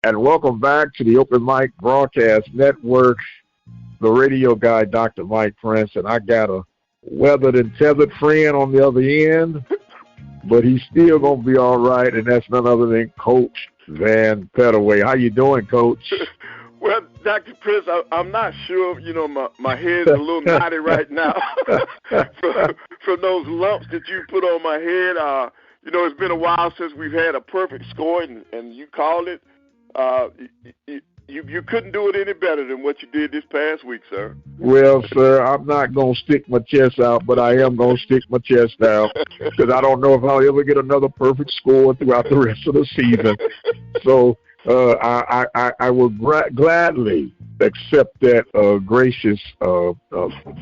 And welcome back to the Open Mic Broadcast Network. The radio guy, Dr. Mike Prince, and I got a weathered and tethered friend on the other end, but he's still going to be all right, and that's none other than Coach Van PETTAWAY. How you doing, Coach? Well, Dr. Prince, I'm not sure. You know, my head's a little knotty right now from those lumps that you put on my head. You know, it's been a while since we've had a perfect score, and you called it. You couldn't do it any better than what you did this past week, sir. Well, sir, I'm not going to stick my chest out, but I am going to stick my chest out because I don't know if I'll ever get another perfect score throughout the rest of the season. So I will gladly accept that gracious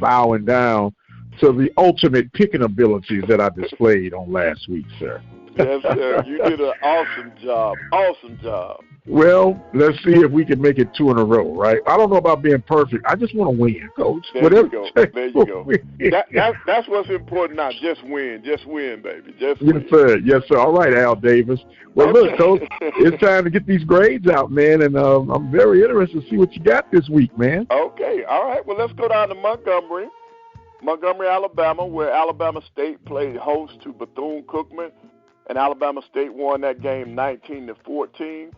bowing down to the ultimate picking abilities that I displayed on last week, sir. Yes, sir. You did an awesome job. Awesome job. Well, let's see if we can make it 2 in a row, right? I don't know about being perfect. I just want to win, Coach. There you go. There you go. That's what's important now. Just win. Just win, baby. Just win. Yes, sir. Yes, sir. All right, Al Davis. Well, look, Coach, it's time to get these grades out, man, and I'm very interested to see what you got this week, man. Okay. All right. Well, let's go down to Montgomery, Alabama, where Alabama State played host to Bethune-Cookman, and Alabama State won that game 19-14.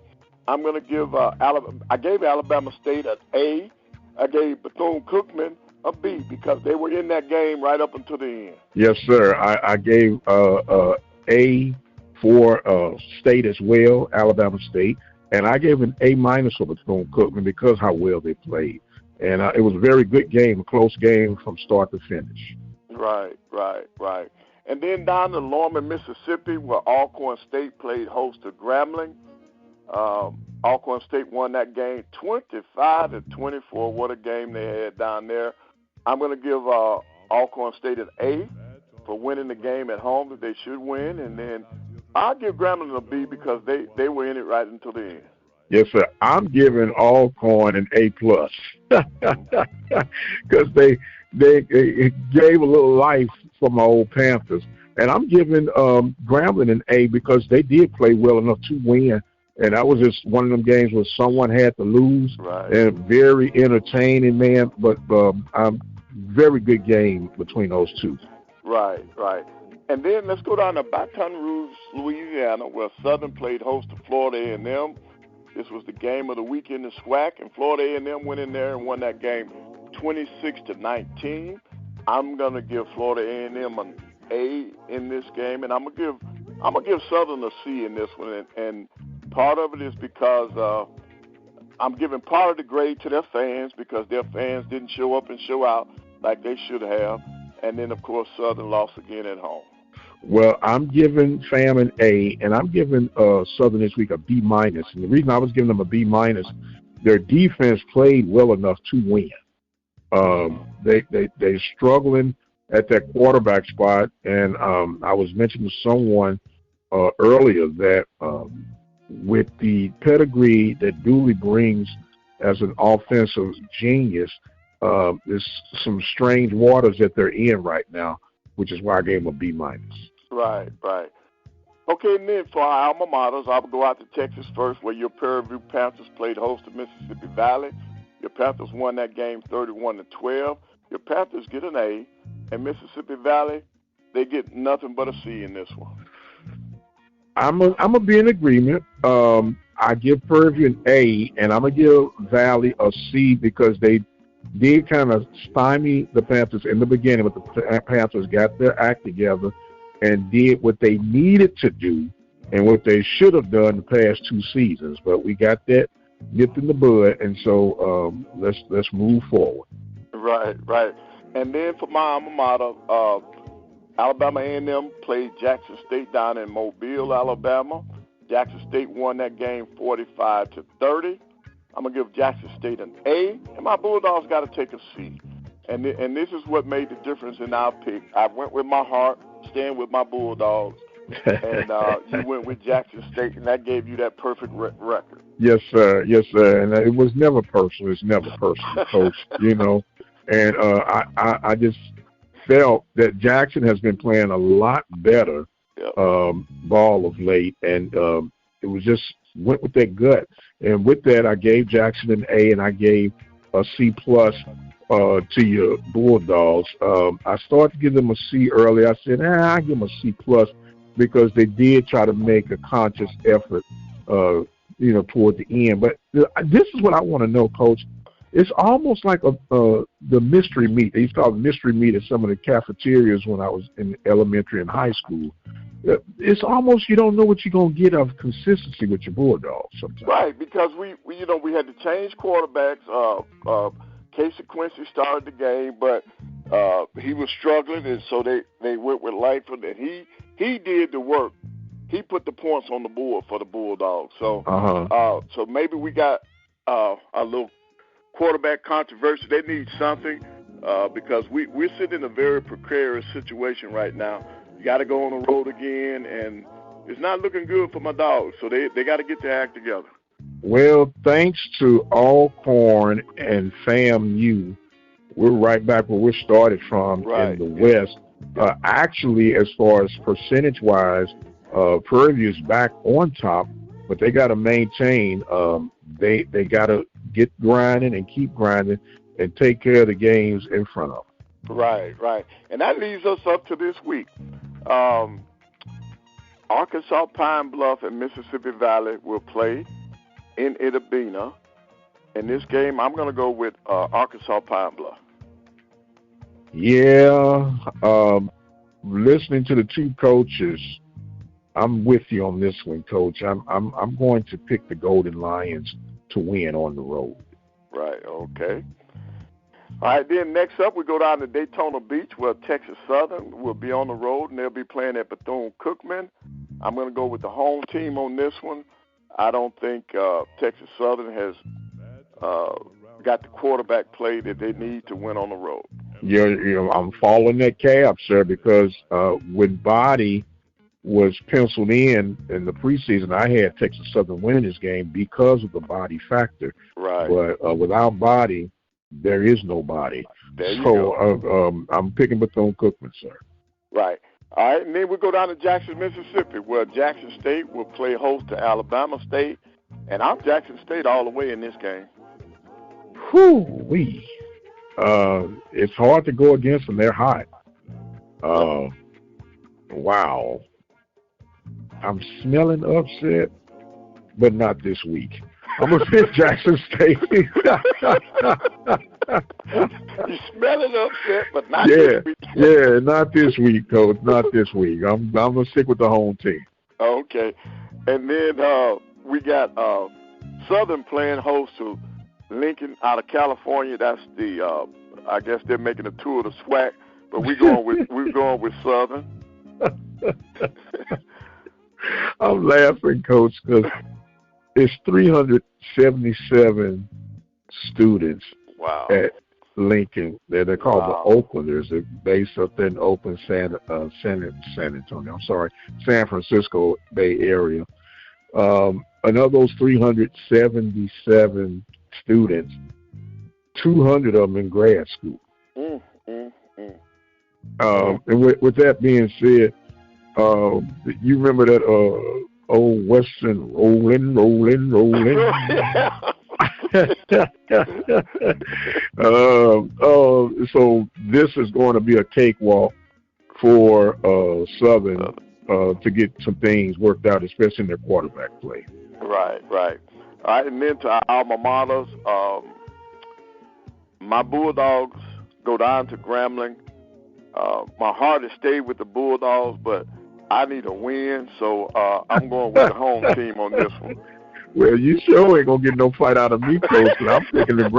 I'm going to give I gave Alabama State an A. I gave Bethune-Cookman a B because they were in that game right up until the end. Yes, sir. I gave A for State as well, Alabama State, and I gave an A- for Bethune-Cookman because how well they played. And it was a very good game, a close game from start to finish. Right. And then down to Lorman, Mississippi, where Alcorn State played host to Grambling. Alcorn State won that game 25-24. What a game they had down there. I'm going to give Alcorn State an A for winning the game at home that they should win. And then I'll give Grambling a B because they were in it right until the end. Yes, sir. I'm giving Alcorn an A+ because they gave a little life for my old Panthers. And I'm giving Grambling an A because they did play well enough to win. And that was just one of them games where someone had to lose. Right. And very entertaining, man. But very good game between those two. Right. And then let's go down to Baton Rouge, Louisiana, where Southern played host to Florida A&M. This was the game of the week in the SWAC, and Florida A&M went in there and won that game 26-19. I'm gonna give Florida A&M an A in this game, and I'm gonna give Southern a C in this one. And part of it is because I'm giving part of the grade to their fans because their fans didn't show up and show out like they should have. And then, of course, Southern lost again at home. Well, I'm giving FAM an A, and I'm giving Southern this week a B-. And the reason I was giving them a B-, their defense played well enough to win. They're struggling at that quarterback spot, and I was mentioning to someone earlier that with the pedigree that Dooley brings as an offensive genius, there's some strange waters that they're in right now, which is why I gave them a B-. Right. Okay, and then for our alma maters, I'll go out to Texas first, where your Prairie View Panthers played host to Mississippi Valley. Your Panthers won that game 31-12. Your Panthers get an A, and Mississippi Valley, they get nothing but a C in this one. I'm gonna be in agreement. I give Prairie View an A, and I'm gonna give Valley a C because they did kind of stymie the Panthers in the beginning, but the Panthers got their act together and did what they needed to do and what they should have done the past 2 seasons. But we got that nipped in the bud, and so let's move forward. Right. And then for my alma mater, Alabama A&M played Jackson State down in Mobile, Alabama. Jackson State won that game 45-30. I'm going to give Jackson State an A, and my Bulldogs got to take a C. And this is what made the difference in our pick. I went with my heart, staying with my Bulldogs, and you went with Jackson State, and that gave you that perfect record. Yes, sir. And it was never personal. It's never personal, Coach, you know. And I just felt that Jackson has been playing a lot better ball of late, and it was just went with that gut. And with that, I gave Jackson an A, and I gave a C+ to your Bulldogs. I started to give them a C early. I said, I give them a C+ because they did try to make a conscious effort, toward the end. But this is what I want to know, Coach. It's almost like the mystery meat. They used to call it mystery meat at some of the cafeterias when I was in elementary and high school. It's almost you don't know what you're going to get of consistency with your Bulldogs sometimes. Right, because we had to change quarterbacks. Casey Quincy started the game, but he was struggling, and so they went with Langford, and he did the work. He put the points on the board for the Bulldogs. So so maybe we got a little quarterback controversy. They need something because we're sitting in a very precarious situation right now. You got to go on the road again, and it's not looking good for my Dogs. So they got to get their act together. Well, thanks to Alcorn and FAMU, we're right back where we started from in the West. Actually, as far as percentage-wise, Prairie View is back on top, but they got to maintain. They got to get grinding and keep grinding and take care of the games in front of them. Right. And that leads us up to this week. Arkansas Pine Bluff and Mississippi Valley will play in Itta Bena. In this game, I'm going to go with Arkansas Pine Bluff. Yeah, listening to the two coaches, I'm with you on this one, Coach. I'm going to pick the Golden Lions to win on the road. Right. Okay. All right. Then next up, we go down to Daytona Beach, where Texas Southern will be on the road, and they'll be playing at Bethune-Cookman. I'm going to go with the home team on this one. I don't think Texas Southern has got the quarterback play that they need to win on the road. I'm following that cab, sir, because when Body was penciled in the preseason, I had Texas Southern winning this game because of the Body factor. Right. But without Body, there is no Body. There you go. I'm picking Bethune-Cookman, sir. Right. All right, and then we go down to Jackson, Mississippi, where Jackson State will play host to Alabama State. And I'm Jackson State all the way in this game. Whoo-wee. It's hard to go against them. They're hot. Wow. I'm smelling upset, but not this week. I'm going to pick Jackson State. You smelling upset, but not this week. Yeah, not this week, Coach. Not this week. I'm going to stick with the home team. Okay. And then we got Southern playing host to Lincoln out of California. That's the I guess they're making a tour of the SWAC, but we're going with Southern. I'm laughing, Coach, because it's 377 students at Lincoln. They're called the Oaklanders. They're based up there in Oakland, San Francisco Bay Area. And of those 377 students, 200 of them in grad school. And with that being said, you remember that old Western rolling. So this is going to be a cakewalk for Southern to get some things worked out, especially in their quarterback play. Right. All right, and then to our alma maters, my Bulldogs go down to Grambling. My heart has stayed with the Bulldogs, but I need a win, so I'm going with the home team on this one. Well, you sure ain't going to get no fight out of me, Coach, and I'm picking the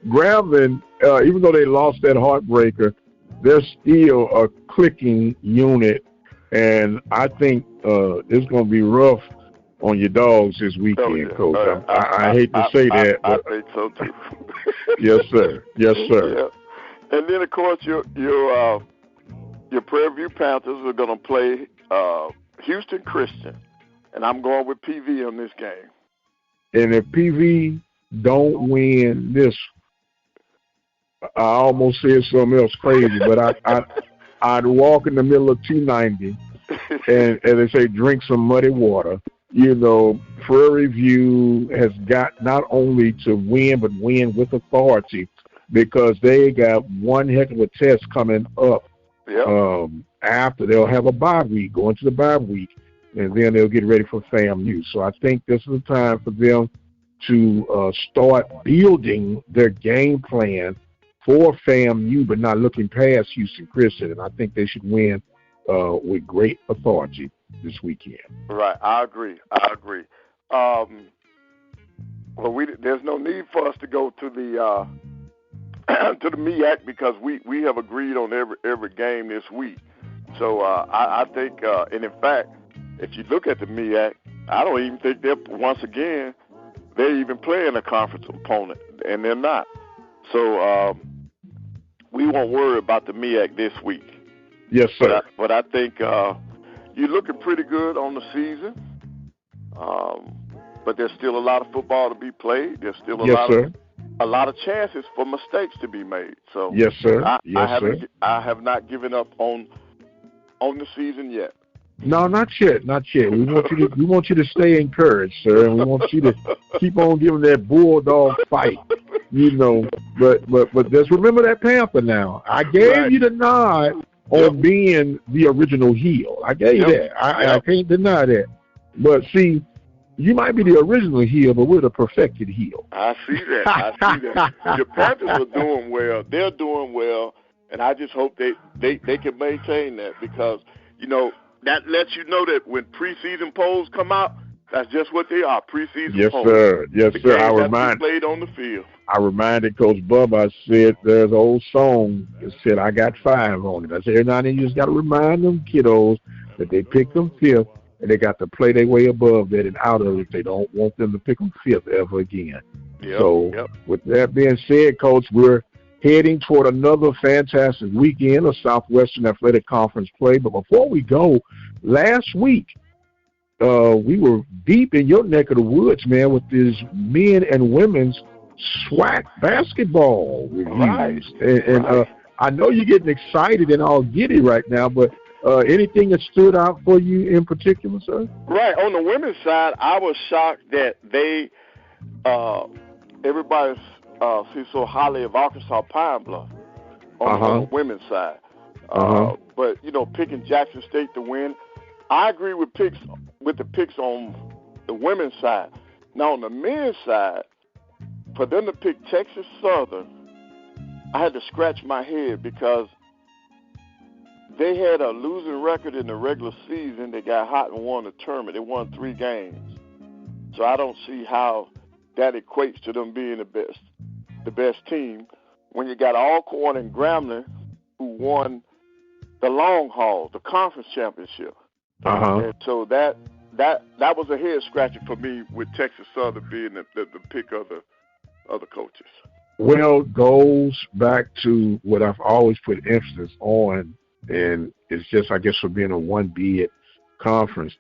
Grambling, even though they lost that heartbreaker, they're still a clicking unit, and I think it's going to be rough on your Dogs this weekend, Coach. I hate to say that. I think so, too. Yes, sir. Yeah. And then, of course, your Prairie View Panthers are going to play Houston Christian, and I'm going with PV on this game. And if PV don't win this, I almost said something else crazy, but I'd walk in the middle of 290 and they say drink some muddy water Prairie View has got not only to win, but win with authority because they got one heck of a test coming up. Yep. After they'll have a bye week, go into the bye week, and then they'll get ready for FAMU. So I think this is the time for them to start building their game plan for FAMU, but not looking past Houston Christian. And I think they should win with great authority this weekend. Right, I agree. Well, there's no need for us to go to the to the MEAC because we have agreed on every game this week. So I think, and in fact, if you look at the MEAC, I don't even think they're even playing a conference opponent, and they're not. So we won't worry about the MEAC this week. Yes, sir. But I think you're looking pretty good on the season. But there's still a lot of football to be played. There's still a lot of chances for mistakes to be made. So yes, sir. I have not given up on the season yet. No, not yet. We want you to stay encouraged, sir, and we want you to keep on giving that bulldog fight. But just remember that Panther now. I gave you the nod on being the original heel. I gave you that. I can't deny that. But see, you might be the original heel, but we're the perfected heel. I see that. The Panthers are doing well. They're doing well, and I just hope they can maintain that because, that lets you know that when preseason polls come out, that's just what they are, preseason polls. Yes, sir. I played on the field. I reminded Coach Bub, I said, there's an old song that said, I got 5 on it. I said, every now and then you just got to remind them kiddos that they picked them 5th, and they got to play their way above that and out of it if they don't want them to pick them 5th ever again. With that being said, Coach, we're heading toward another fantastic weekend of Southwestern Athletic Conference play. But before we go, last week, we were deep in your neck of the woods, man, with this men and women's SWAC basketball reviews. And I know you're getting excited and all giddy right now, but anything that stood out for you in particular, sir? Right. On the women's side, I was shocked that everybody sees so highly of Arkansas Pine Bluff on the women's side. But, picking Jackson State to win, I agree with the picks on the women's side. Now, on the men's side, for them to pick Texas Southern, I had to scratch my head because they had a losing record in the regular season. They got hot and won the tournament. They won 3 games. So I don't see how that equates to them being the best team when you got Alcorn and Grambling who won the long haul, the conference championship. And so that was a head scratcher for me with Texas Southern being the pick of the other coaches. Well, goes back to what I've always put emphasis on, and it's just, I guess, for being a one-bid conference.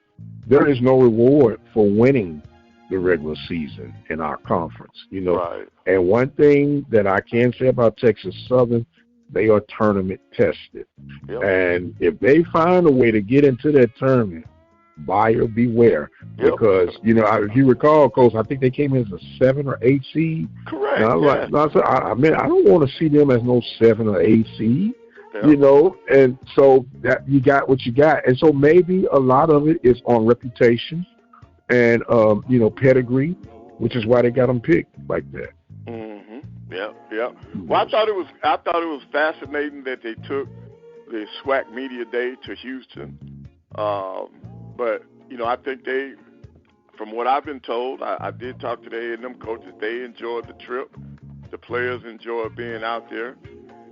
There is no reward for winning the regular season in our conference, Right. And one thing that I can say about Texas Southern, they are tournament tested. And if they find a way to get into that tournament, buyer beware. Because, if you recall, Coach, I think they came in as a 7 or 8 seed. Correct. I don't want to see them as no 7 or 8 seed. And so that you got what you got. And so maybe a lot of it is on reputation and, pedigree, which is why they got them picked like that. Yeah. Well, I thought it was fascinating that they took the SWAC Media Day to Houston. But, I think they, from what I've been told, I did talk to the A&M coaches, they enjoyed the trip. The players enjoyed being out there.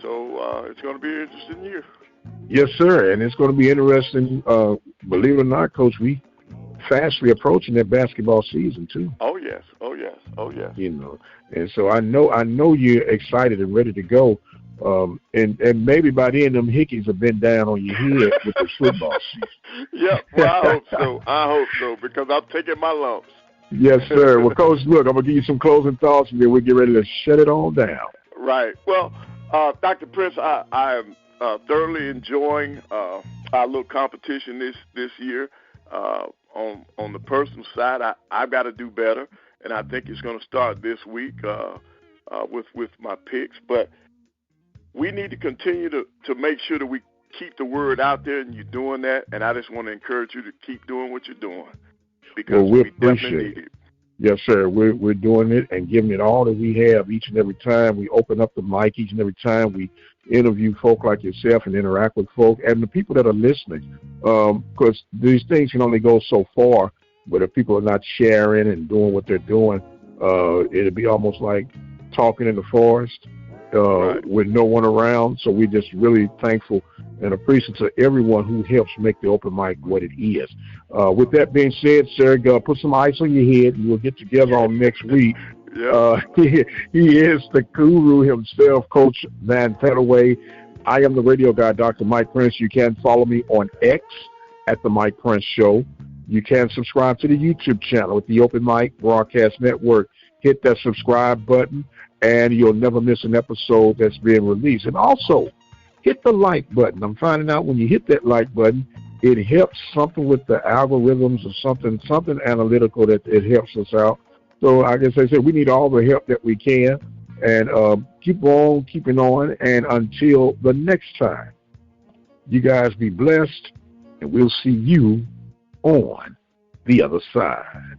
So it's going to be an interesting year. Yes, sir, and it's going to be interesting. Believe it or not, Coach, we fastly approaching that basketball season too. Oh yes. And so I know you're excited and ready to go. And maybe by then them hickeys have been down on your head with the football season. Yeah, well, I hope so because I'm taking my lumps. Yes, sir. Well, Coach, look, I'm gonna give you some closing thoughts, and then we'll get ready to shut it all down. Right. Well, Dr. Prince, I am thoroughly enjoying our little competition this year on the personal side, I've got to do better, and I think it's going to start this week with my picks. But we need to continue to make sure that we keep the word out there, and you're doing that. And I just want to encourage you to keep doing what you're doing, because we definitely need it. Yes, sir. We're doing it and giving it all that we have each and every time we open up the mic, each and every time we interview folk like yourself and interact with folk and the people that are listening. Because these things can only go so far, but if people are not sharing and doing what they're doing, it'll be almost like talking in the forest with no one around. So we're just really thankful and appreciative to everyone who helps make the open mic what it is. With that being said, sir, put some ice on your head and we'll get together on next week. He is the guru himself, Coach Van PETTAWAY. I am the radio guy, Dr. Mike Prince. You can follow me on X at the Mike Prince Show. You can subscribe to the YouTube channel at the Open Mic Broadcast Network. Hit that subscribe button, and you'll never miss an episode that's being released. And also, hit the like button. I'm finding out when you hit that like button, it helps something with the algorithms or something analytical that it helps us out. So I guess I said we need all the help that we can, and keep on keeping on. And until the next time, you guys be blessed, and we'll see you on the other side.